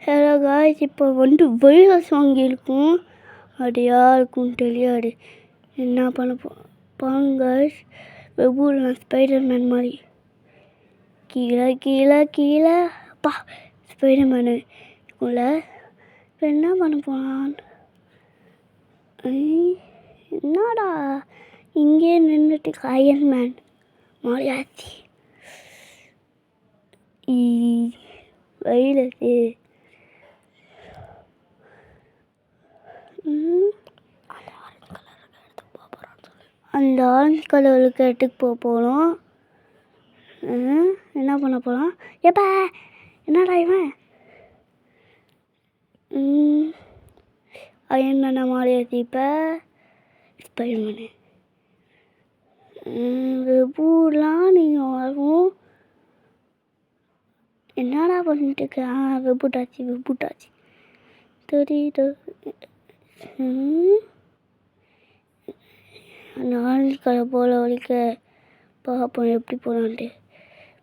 Hello guys, இப்போ வந்து virus வாங்கியிருக்கும். அது யாருக்கும் தெரியாது. என்ன பண்ண பாருங்க, வெபூல் நான் ஸ்பைடர்மேன் மாதிரி கீழே கீழே கீழே அப்பா ஸ்பைடர்மேனு இருக்கும்ல. இப்போ என்ன பண்ண போனான்? என்னடா இங்கே நின்றுட்டு அயன்மேன் மாறியாச்சு. வைரஸு அந்த ஆரஞ்சு கலருக்கு இடத்துக்கு போகிறோம். என்ன பண்ண போகிறோம்? எப்பா என்னடா இவன் அயன்மேனை மாறியாச்சு. இப்போ ஸ்பைடர்மேனு வெபூலாம் நீங்கள் வரும். என்னடா பண்ணிட்டு இருக்க? வெபூட்டாச்சு தெரியுது. அந்த ஆரஞ்சு கலர் போல வலிக்க பார்ப்போம் எப்படி போகலான்ட்டு.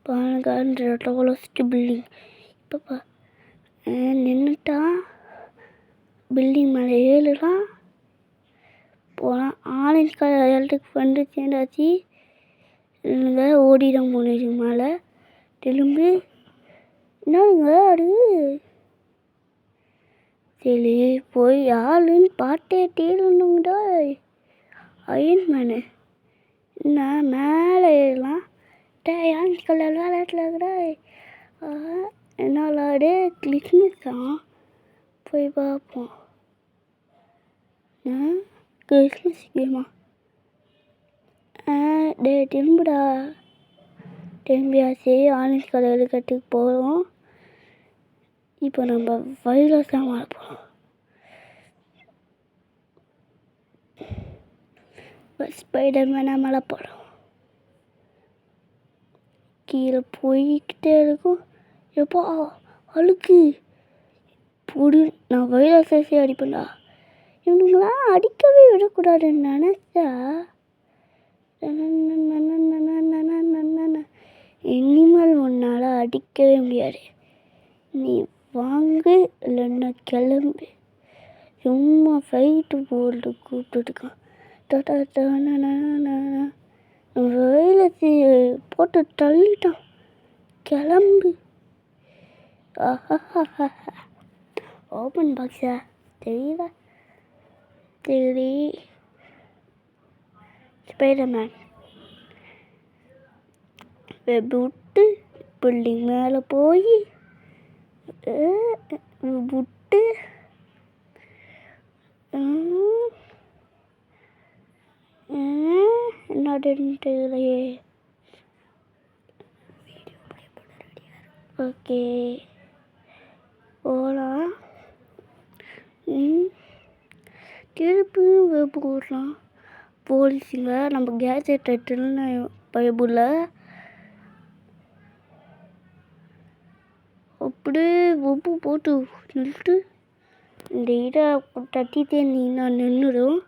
பாருங்க டாலஸ்ட் பில்டிங். இப்போ நின்றுட்டான். பில்டிங் மேலே ஏழுலாம் போகலாம். ஆரஞ்சு கலர் இடத்துக்கு வந்து சேர்ந்தாச்சு. இல்லைங்க ஓடிதான் போனது மேலே திரும்பி. என்னங்க அது? சரி போய் யாருன்னு பார்த்தே தீரணுங்கடா. அயன்மேனு என்ன மேலே ஏறலாம்? ஆரஞ்சு கலர் விளையாட்டுல இருக்கடா. என்ன விளாடு? கிறிஸ்மஸ் தான். போய் பார்ப்போம். கிறிஸ்மஸ் கேமா? திரும்பிடா. திரும்பியாச்சு. ஆரஞ்சு கலர் கட்டுக்கு போகிறோம். இப்போ நம்ம வைரஸ் தான் மாற போகிறோம். ஸ்பைடர்மேனை மேலே போகிறோம். கீழே போய்கிட்டே இருக்கும். எப்போ அழுக்கு பொடி. நான் வைரஸை அடிப்பேன்டா. இவனுங்களாம் அடிக்கவே விடக்கூடாதுன்னு நினச்சா இனிமேல் உன்னால் அடிக்கவே முடியாது. நீ வாங்கு இல்லைன்னா கிளம்பு. சும்மா ஃபைட்டு போட்டு கூப்பிட்டுருக்கான். வைரஸ் போட்டு தள்ளிட்டான். கிளம்பு. ஓப்பன் பாக்ஸா தெரியல. சரி ஸ்பைடர்மேன் வெப் விட்டு பில்டிங் மேலே போய் விட்டு என்னதுன்னு தெரியலையே. ஓகே போகலாம். திருப்பியும் வெப் போடலாம். போலீஸுங்க நம்ம கேஜெட் எடுத்துன்னு பயபுல அப்படியே வெப்பு போட்டு நிறுத்து. இந்த இதை தட்டிட்டே நீ நான் நின்றுடும்.